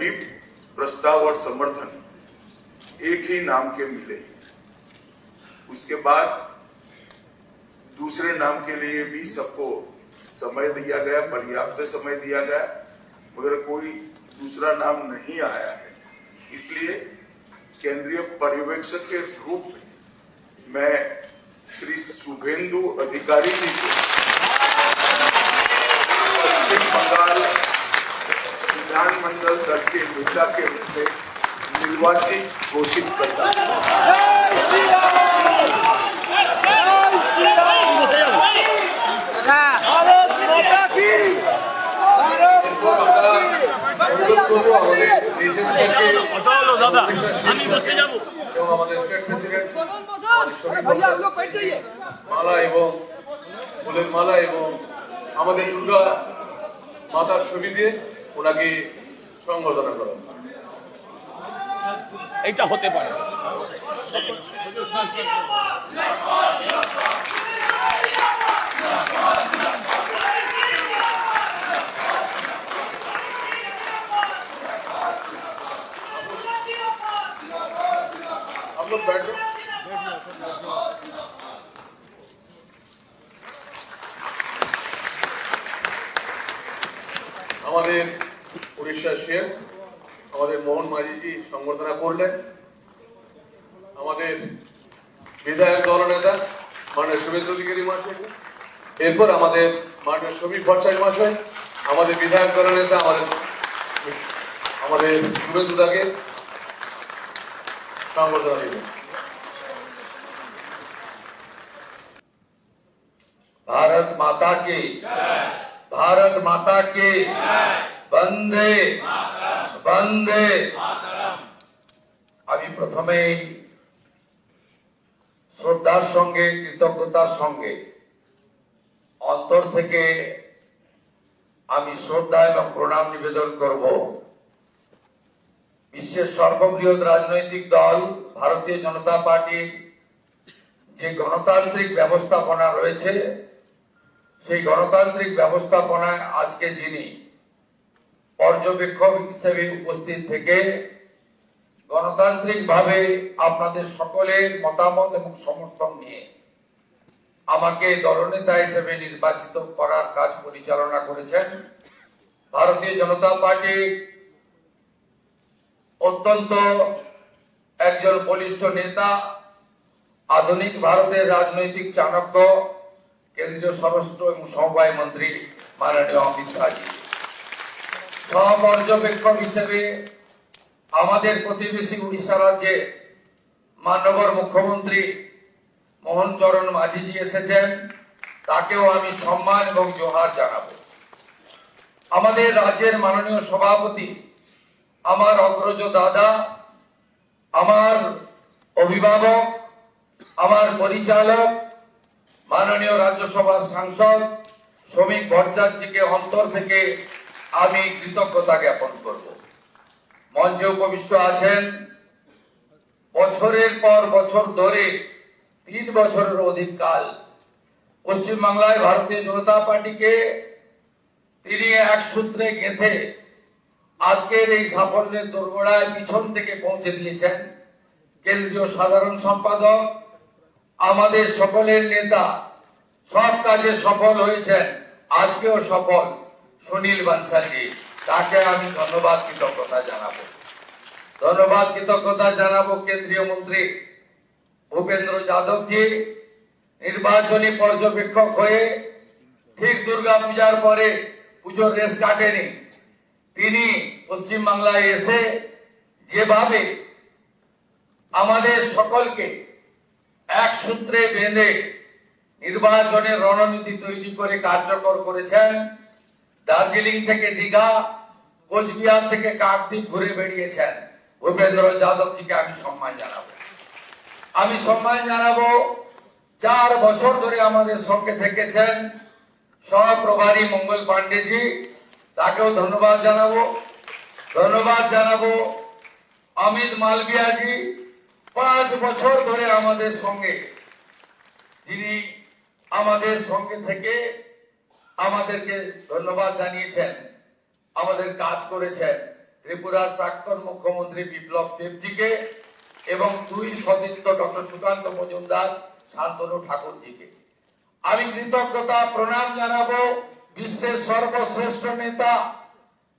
सभी प्रस्ताव और समर्थन एक ही नाम के मिले। उसके बाद दूसरे नाम के लिए भी सबको समय दिया गया, पर्याप्त समय दिया गया, मगर कोई दूसरा नाम नहीं आया है। इसलिए केंद्रीय पर्यवेक्षक के रूप में मैं श्री शुभेंदु अधिकारी जी को पश्चिम बंगाल विधानमंडल दल के नेता के रूप में निर्वाचित घोषित करता মালা এবং ফুলের মালা এবং আমাদের দুর্গা মাতার ছবি দিয়ে ওনাকে সংবর্ধনা করা এইটা হতে পারে। আমাদের উড়িষ্যার শেখ আমাদের মোহন মাঝিজি সংবর্ধনা করলেন। আমাদের বিধায়ক দলনেতা মাননীয় শুভেন্দু অধিকারী মহাশয়, এরপর আমাদের মাননীয় সমীর ভট্টাচার্য মহাশয়, আমাদের বিধায়ক দলনেতা আমাদের শুভেন্দু দাকে সংবর্ধনা দিলেন। भारत माता की, भारत माता की, वंदे वंदे। আমি প্রথমেই শ্রদ্ধার সঙ্গে কৃতজ্ঞতার সঙ্গে অন্তর থেকে আমি শ্রদ্ধা এবং প্রণাম নিবেদন করব বিশ্বের সর্ববৃহৎ রাজনৈতিক দল ভারতীয় জনতা পার্টির যে গণতান্ত্রিক ব্যবস্থাপনা রয়েছে, সেই গণতান্ত্রিক ব্যবস্থাপনায় আজকে যিনি পর্যবেক্ষক হিসেবে উপস্থিত থেকে গণতান্ত্রিক ভাবে আপনাদের সকলের মতামত এবং সমর্থন নিয়ে আমাকে দলনেতা হিসেবে নির্বাচিত করার কাজ পরিচালনা করেছেন ভারতীয় জনতা পার্টি অত্যন্ত একজন বলিষ্ঠ নেতা, আধুনিক ভারতের রাজনৈতিক চাণক্য, কেন্দ্রীয় স্বরাষ্ট্র এবং সমবায় মন্ত্রী মাননীয় অমিত শাহজি। সহপর্যবেক্ষক হিসেবে আমাদের প্রতিবেশী উড়িষ্যা রাজ্যে মাননীয় মুখ্যমন্ত্রী মোহন চরণ মাঝিজি এসেছেন, তাকেও আমি সম্মান এবং জোহার জানাবো। আমাদের রাজ্যের মাননীয় সভাপতি, আমার অগ্রজ দাদা, আমার অভিভাবক, আমার পরিচালক মাননীয় রাজ্যসভার সাংসদ শ্রমিক ভট্টাচার্যকে অন্তর থেকে আমি কৃতজ্ঞতা জ্ঞাপন করব। মঞ্চে উপবিষ্ট আছেন বছরের পর বছর ধরে 3 বছরের অধিক কাল পশ্চিমবাংলায় ভারতীয় জনতা পার্টিকে তিনি এক সূত্রে গেঁথে আজকের এই সাফল্যের দোরগোড়ায় পিছন থেকে পৌঁছে দিয়েছেন কেন্দ্রীয় সাধারণ সম্পাদক, আমাদের সকলের নেতা, সব কাজে সফল হয়েছেন, আজকেও সফল সুনীল বানসালজি, তাকে আমি ধন্যবাদ কৃতজ্ঞতা জানাবো। ধন্যবাদ কৃতজ্ঞতা জানাবো কেন্দ্রীয় মন্ত্রী ভূপেন্দ্র যাদবজি, নির্বাচনী পর্যবেক্ষক হয়ে ঠিক দুর্গা পূজার পরে পুজোর রেস কাটেনি, তিনি পশ্চিমবাংলায় এসে যেভাবে আমাদের সকলকে এক সূত্রে বেঁধে নির্বাচনের রণনীতি তৈরি করে কার্যকর করেছেন। দার্জিলিং থেকে দীঘা, কোচবিহার থেকে কাকদ্বীপ ঘুরে বেরিয়েছেন ভূপেন্দ্র যাদবজিকে আমি সম্মান জানাবো। আমি সম্মান জানাবো 4 বছর ধরে আমাদের সঙ্গে থেকেছেন সহপ্রভারী মঙ্গল পান্ডেজি, তাকেও ধন্যবাদ জানাবো। ধন্যবাদ জানাবো অমিত মালভিয়াজি, 5 বছর ধরে আমাদের সঙ্গে, যিনি আমাদের সঙ্গে থেকে আমাদেরকে ধন্যবাদ জানিয়েছেন, আমাদের কাজ করেছেন। ত্রিপুরার প্রাক্তন মুখ্যমন্ত্রী বিপ্লব দেবজিকে এবং দুই সতীর্থ ডক্টর সুকান্ত মজুমদার, শান্তনু ঠাকুরজিকে। আমি কৃতজ্ঞতা প্রণাম জানাবো বিশ্বের সর্বশ্রেষ্ঠ নেতা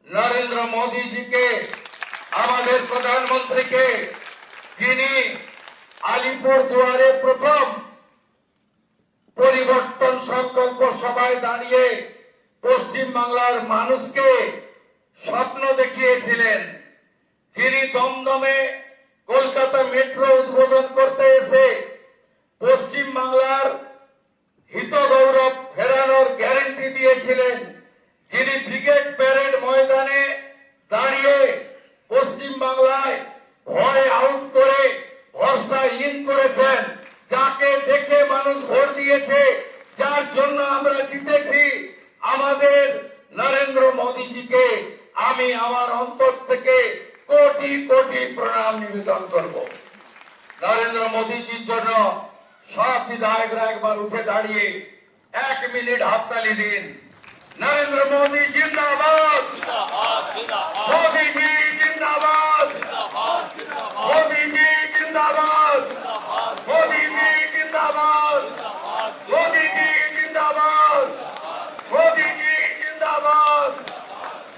নরেন্দ্র মোদীজিকে, আমাদের প্রধানমন্ত্রীকে, যিনি আলিপুর দুয়ারে প্রথম পরিবর্তন সংকল্প সভায় দাঁড়িয়ে পশ্চিম বাংলার মানুষকে স্বপ্ন দেখিয়েছিলেন, যিনি দমদমে কলকাতা মেট্রো উদ্বোধন করতে এসে পশ্চিম বাংলার হিত গৌরব ফেরানোর গ্যারান্টি দিয়েছিলেন, যিনি ব্রিগেড প্যারেড ময়দানে দাঁড়িয়ে পশ্চিম বাংলায় ভয় আউট করে ভরসা ইন করেছেন, যাকে দেখে মানুষ ভোট দিয়েছে, যার জন্য আমরা জিতেছি, আমাদের নরেন্দ্র মোদীজিকে আমি আমার অন্তর থেকে কোটি কোটি প্রণাম নিবেদন করব। নরেন্দ্র মোদীজির জন্য সব বিধায়করা একবার উঠে দাঁড়িয়ে 1 মিনিট হাততালি দিন। নরেন্দ্র মোদী জিন্দাবাদ, মোদীজি জিন্দাবাদ, মোদীজি জিন্দাবাদ, মোদীজি জিন্দাবাদ, মোদীজি জিন্দাবাদ, মোদীজি জিন্দাবাদ,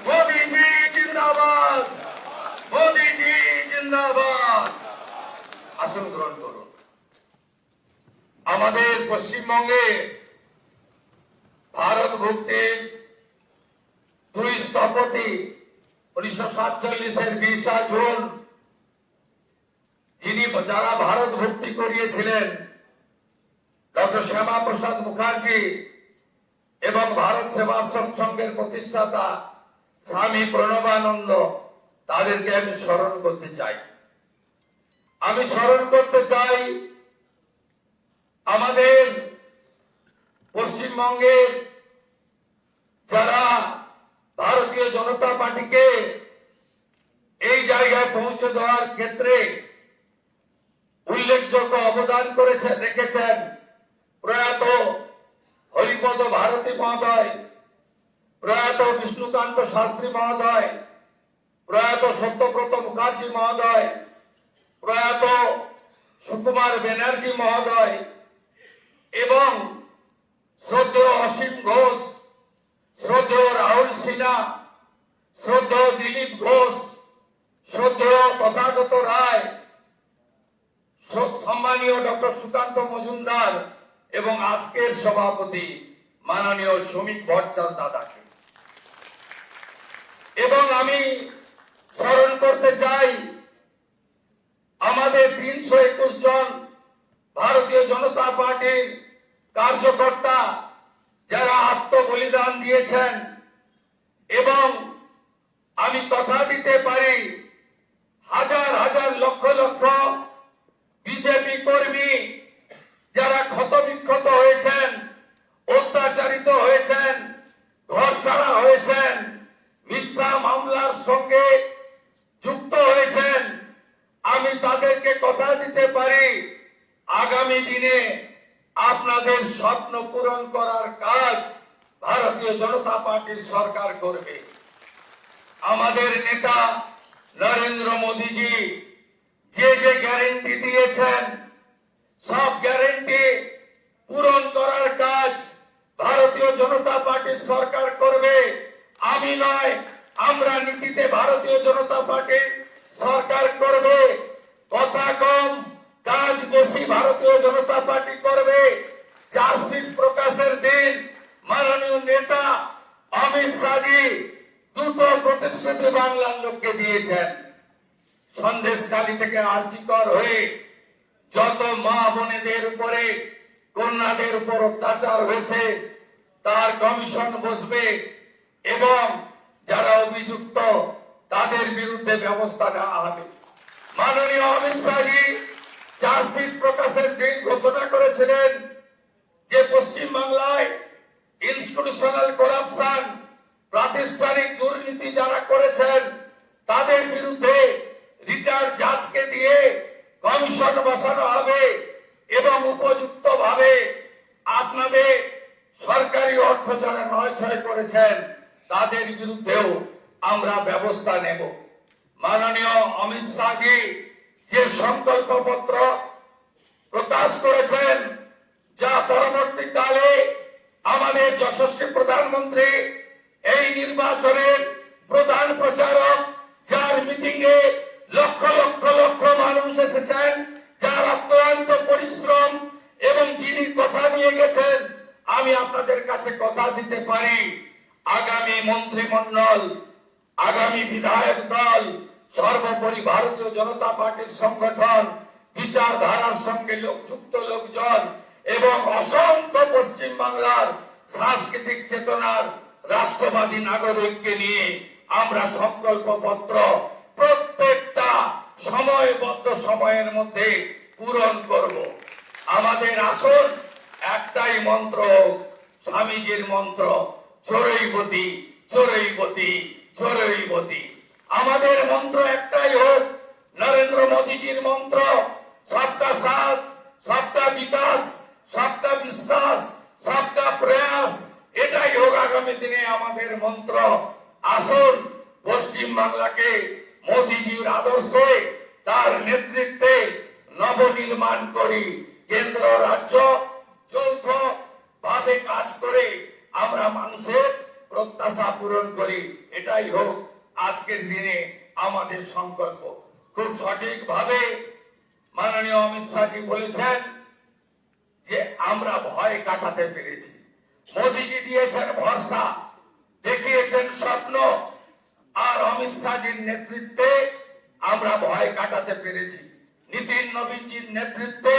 মোদীজি জিন্দাবাদ, মোদীজি জিন্দাবাদ। আসন গ্রহণ করুন। আমাদের পশ্চিমবঙ্গে ভারত ভক্তির 2 স্থপতি 1947-এর 20 জুন যিনি যারা ভারত ভক্তি করিয়েছিলেন, ডক্টর শ্যামা প্রসাদ মুখার্জি এবং ভারত সেবাশ্রম সংঘের প্রতিষ্ঠাতা স্বামী প্রণবানন্দ, তাদেরকে আমি স্মরণ করতে চাই। আমি স্মরণ করতে চাই আমাদের পশ্চিমবঙ্গের যারা ভারতীয় জনতা পার্টিকে এই জায়গায় পৌঁছে দেওয়ার ক্ষেত্রে উল্লেখযোগ্য অবদান রেখেছেন প্রয়াত হরিপদ ভারতী মহোদয়, প্রয়াত বিষ্ণুকান্ত শাস্ত্রী মহোদয়, প্রয়াত সত্যব্রত মুখার্জি মহোদয়, প্রয়াত সুকুমার ব্যানার্জি মহোদয় এবং শ্রদ্ধেয় অসীম ঘোষ, শ্রদ্ধেয় রাহুল সিনহা, শ্রদ্ধেয় দিলীপ ঘোষ, শ্রদ্ধেয় তথাগত রায়, সম্মানীয় ডক্টর সুকান্ত মজুমদার এবং আজকের সভাপতি মাননীয় শ্রমিক ভট্টাচার্য দাদাকে। এবং আমি স্মরণ করতে চাই আমাদের 321 জন ভারতীয় জনতা পার্টির কার্যকর্তা যারা আত্মবলিদান দিয়েছেন, এবং আমি কথা দিতে পারি হাজার হাজার লক্ষ লক্ষ বিজেপি কর্মী যারা ক্ষতবিক্ষত হয়েছেন, অত্যাচারিত হয়েছেন, ঘর ছাড়া হয়েছেন, মিথ্যা মামলার সঙ্গে যুক্ত হয়েছেন, আমি তাদেরকে কথা দিতে পারি আগামী দিনে আপনাদের স্বপ্ন পূরণ করার কাজ ভারতীয় জনতা পার্টির সরকার করবে। আমাদের নেতা নরেন্দ্র মোদীজি যে যে গ্যারান্টি দিয়েছেন, সব গ্যারান্টি পূরণ করার কাজ ভারতীয় জনতা পার্টির সরকার করবে। আমি নয়, আমরা নীতিতে ভারতীয় জনতা পার্টির সরকার করবে। কথা কম, কাজ বেশি ভারতীয় জনতা পার্টি করবে। চার্জশিট প্রকাশের দিন মাননীয় নেতা অমিত শাহজি 2টো প্রতিশ্রুতি বাংলার লোককে দিয়েছেন। সন্দেশখালী থেকে আরজিকর হয়ে যত মা বোনেদের উপরে, কন্যাদের উপর অত্যাচার হয়েছে তার কমিশন বসবে এবং যারা অভিযুক্ত তাদের বিরুদ্ধে ব্যবস্থা নেওয়া হবে। মাননীয় অমিত শাহজি চার্জশিট প্রকাশের দিন ঘোষণা করেছিলেন যে পশ্চিম বাংলায় ইনস্টিটিউশনাল করাপশন, প্রাতিষ্ঠানিক দুর্নীতি যারা করেছেন তাদের বিরুদ্ধে রিটায়ার্ড জাজকে দিয়ে কমিশন বসানো হবে এবং উপযুক্ত ভাবে আপনাদের সরকারি অর্থ যারা নয় ছয় করেছেন তাদের বিরুদ্ধেও আমরা ব্যবস্থা নেব। মাননীয় অমিত শাহজি যে সংকল্পপত্র প্রকাশ করেছেন, যা পরবর্তীকালে আমাদের যশস্বী প্রধানমন্ত্রী এই নির্বাচনের প্রধান প্রচারক, যার মিটিং এ লক্ষ লক্ষ লক্ষ মানুষ এসেছেন, যার অক্লান্ত পরিশ্রম এবং যিনি কথা দিয়ে গেছেন, আমি আপনাদের কাছে কথা দিতে পারি, আগামী মন্ত্রিমণ্ডল, আগামী বিধায়ক দল, সর্বোপরি ভারতীয় জনতা পার্টির সংগঠন, বিচারধারার সঙ্গে যুক্ত লোকজন এবং অসংখ্য পশ্চিম বাংলার সাংস্কৃতিক চেতনার রাষ্ট্রবাদী নাগরিককে নিয়ে আমরা সংকল্পপত্র প্রত্যেকটা সময়বদ্ধ সময়ের মধ্যে পূরণ করব। আমাদের আসল একটাই মন্ত্র, স্বামীজির মন্ত্র, চোরৈবতী চোরৈবতী চোরৈবতী। আমাদের মন্ত্র একটাই হোক, নরেন্দ্র মোদীজির মন্ত্র, সবকা সাথ, সবকা বিকাশ, সবকা বিশ্বাস, সবকা প্রয়াস। এটাই হোক আগামী দিনে আমাদের মন্ত্র। আসুন পশ্চিম বাংলাকে মোদীজির আদর্শে, তার নেতৃত্বে নবনির্মাণ করি। কেন্দ্র রাজ্য যৌথ ভাবে কাজ করে আমরা মানুষের প্রত্যাশা পূরণ করি। এটাই হোক আজকের দিনে আমাদের সংকল্প। খুব সঠিক ভাবে মাননীয় অমিত শাহজি বলেছেন যে আমরা ভয় কাটাতে পেরেছি। মোদীজি দিয়েছেন ভরসা, দেখিয়েছেন স্বপ্ন, আর অমিত শাহজির নেতৃত্বে আমরা ভয় কাটাতে পেরেছি। নীতিন নবীনজির নেতৃত্বে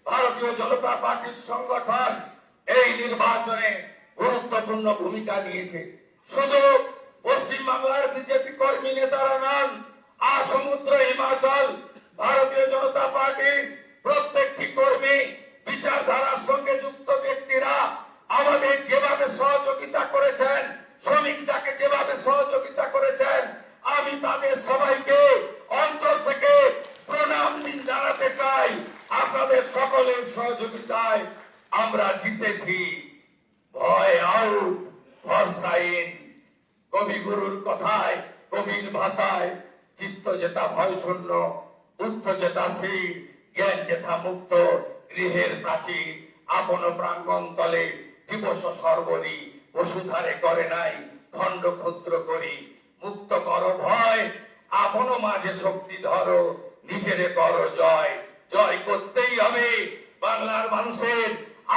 ভারতীয় জনতা পার্টির সংগঠন এই নির্বাচনে গুরুত্বপূর্ণ ভূমিকা নিয়েছে। শুধু পশ্চিম বাংলার বিজেপি কর্মী নেতারা নন, সমুদ্র হিমাচল ভারতীয় জনতা পার্টির প্রত্যেকটি কর্মী, বিচারধারার সঙ্গে যুক্ত ব্যক্তিরা আমাদের যেভাবে সহযোগিতা করেছেন, শ্রমিকদাকে যেভাবে সহযোগিতা করেছেন, আমি তাদের সবাইকে অন্তর থেকে প্রণাম জানাতে চাই। আপনাদের সকলের সহযোগিতায় আমরা জিতেছি। ভয় আউট, ভরসা ইন। কবিগুরুর কথায়, কবির ভাষায়, চিত্ত যেতা ভয় শূন্য, বুদ্ধ যেতা শীল, জ্ঞান যেথা মুক্ত, গৃহের প্রাচীর আপন প্রাঙ্গণ তলে দিবস সর্বরি, বসুধারে করে নাই খণ্ড ক্ষুদ্র করি, মুক্ত কর ভয়, আপন মাঝে শক্তি ধরো, নিজেরে করো জয়। জয় করতেই হবে বাংলার মানুষের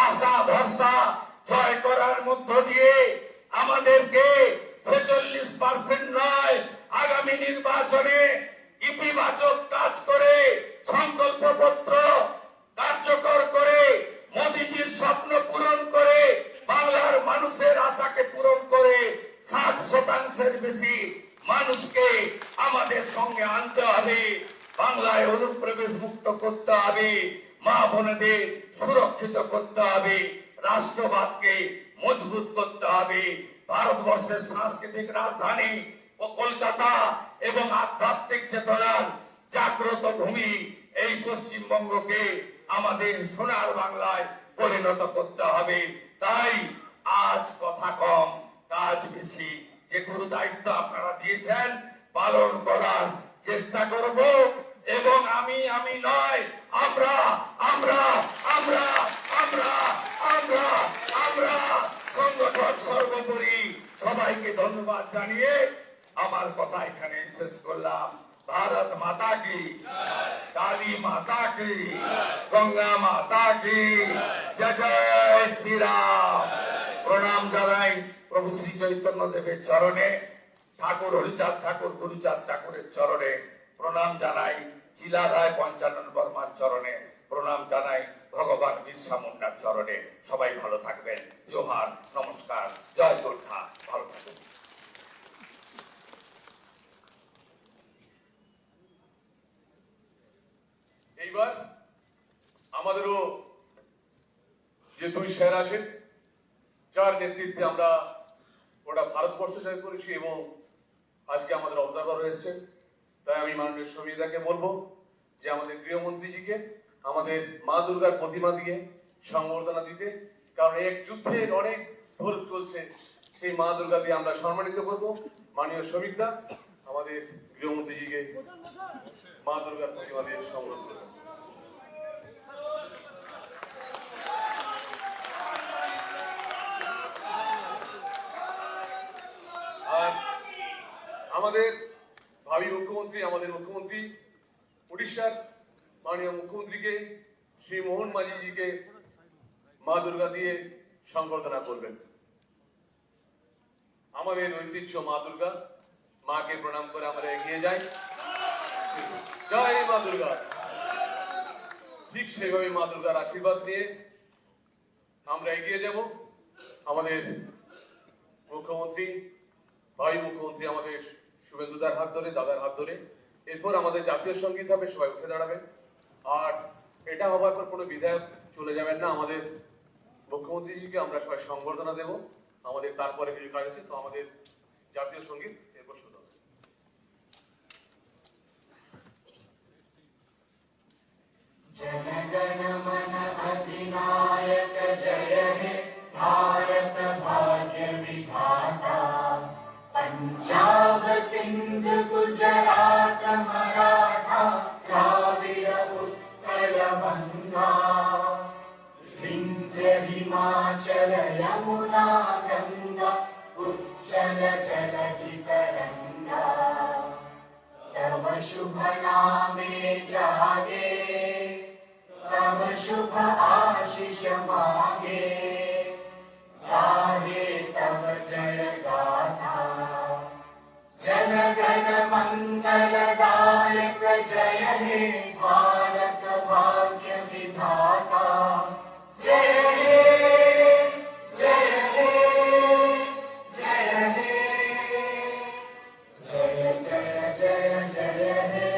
আশা ভরসা জয় করার মধ্য দিয়ে আমাদেরকে 46% নয়, আগামী নির্বাচনে ইতিবাচক কাজ করে, সংকল্পপত্র কার্যকর করে, মোদীজির স্বপ্ন পূরণ করে, বাংলার মানুষের আশাকে পূরণ করে 60% বেশি মানুষকে আমাদের সঙ্গে আনতে হবে। বাংলায় অনুপ্রবেশ মুক্ত করতে হবে, মা বোনেদের সুরক্ষিত করতে হবে, রাষ্ট্রবাদকে মজবুত করতে হবে। ভারতবর্ষের সাংস্কৃতিক রাজধানী ও কলকাতা এবং আধ্যাত্মিক চেতনার জাগ্রত ভূমি এই পশ্চিমবঙ্গকে আমাদের সোনার বাংলায় পরিণত করতে হবে। তাই আজ কথা কম, কাজ বেশি। যে গুরু দায়িত্ব আপনারা দিয়েছেন পালন করার চেষ্টা করব এবং আমি নয়, আমরা আমরা আমরা আমরা আমরা আমরা সংগঠন সর্বোপরি। সবাইকে ধন্যবাদ জানিয়ে আমার কথা এখানে শেষ করলাম। भारत माता की, काली माता की, गंगा माता की जय जय श्री राम। प्रणाम জানাই প্রভু শ্রী চৈতন্য দেবের চরণে, ঠাকুর হরিচাঁদ ঠাকুর গুরুচাঁদ ঠাকুরের চরণে প্রণাম জানাই, চিলা রায় পঞ্চানন বর্মার চরণে প্রণাম জানাই, ভগবান বিরসা মুন্ডার চরণে। সবাই ভালো থাকবেন। জোহার, নমস্কার, জয় যোদ্ধা, ভালো থাকবেন। এইবার আমাদেরও যে দুই স্যার আছেন, যার নেতৃত্বে আমরা গোটা ভারতবর্ষ জয় করেছি এবং আজকে আমাদের অবজারভার হয়েছে, তাই আমি মাননীয় সুবিধাকে বলবো যে আমাদের গৃহমন্ত্রীজিকে আমাদের মা দুর্গার প্রতিমা দিয়ে সংবর্ধনা দিতে, কারণ এক যুদ্ধের অনেক ধর চলছে, সেই মা দুর্গা দিয়ে আমরা সম্মানিত করব। মাননীয় শ্রমিকদা আমাদের গৃহমন্ত্রীজিকে মা দুর্গার প্রতিমা দিয়ে সম্বোধন করবেন। আর আমাদের ভাবী মুখ্যমন্ত্রী, আমাদের মুখ্যমন্ত্রী উড়িষ্যার মাননীয় মুখ্যমন্ত্রীকে শ্রী মোহন মাঝিজিকে মা দুর্গা দিয়ে সংবর্ধনা করবেন। আমাদের ঐতিহ্য মা দুর্গা, মাকে প্রণাম করে আমরা এগিয়ে যাই। জয় মা দুর্গা। ঠিক সেইভাবে মা দুর্গার আশীর্বাদ নিয়ে আমরা এগিয়ে যাব। আমাদের মুখ্যমন্ত্রী, ভাই মুখ্যমন্ত্রী আমাদের শুভেন্দুদার হাত ধরে, দাদার হাত ধরে, এরপর আমাদের জাতীয় সঙ্গীত হবে, সবাই উঠে দাঁড়াবেন। আর এটা হবার পর কোনো বিধায়ক চলে যাবেন না, আমাদের মুখ্যমন্ত্রীজিকে আমরা সবাই সংবর্ধনা দেব। আমাদের তারপরে কিছু কাজ আছে, তো আমাদের জাতীয় সঙ্গীত এরপর শুরু হবে। जनगण मन अधिनायक जय हे भारत भाग्य विधाता। पंजाब सिंध गुजरात मराठा द्राविड उत्कल गंगा। विंध्य हिमाचल यमुना गंगा उच्चल जलधि तरंगा। तव शुभ नामे जागे, तव शुभ आशीष मांगे। गाहे तव जय गाथा, जन गण मंगलदायक जय हे भारत भाग्य विधाता। जय हे जय हे जय हे जय जय जय जय हे।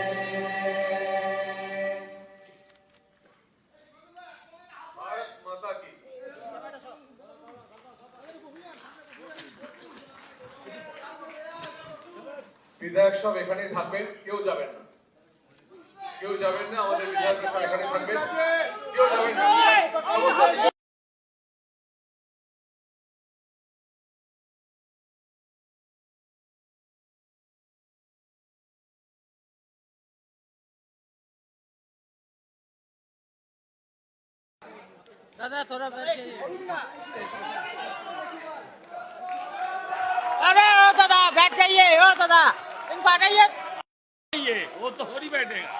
भारत माता की। বিধায়ক সব এখানেই থাকবেন, কেউ যাবেন না, কেউ যাবেন না। আমাদের বিধায়ক সব এখানে থাকবেন, কেউ যাবেন না। दादा थोड़ा बैठ जाइए। अरे ओ दादा बैठ जाइए, ओ दादा इनको हटाइए। वो तो थोड़ी बैठेगा।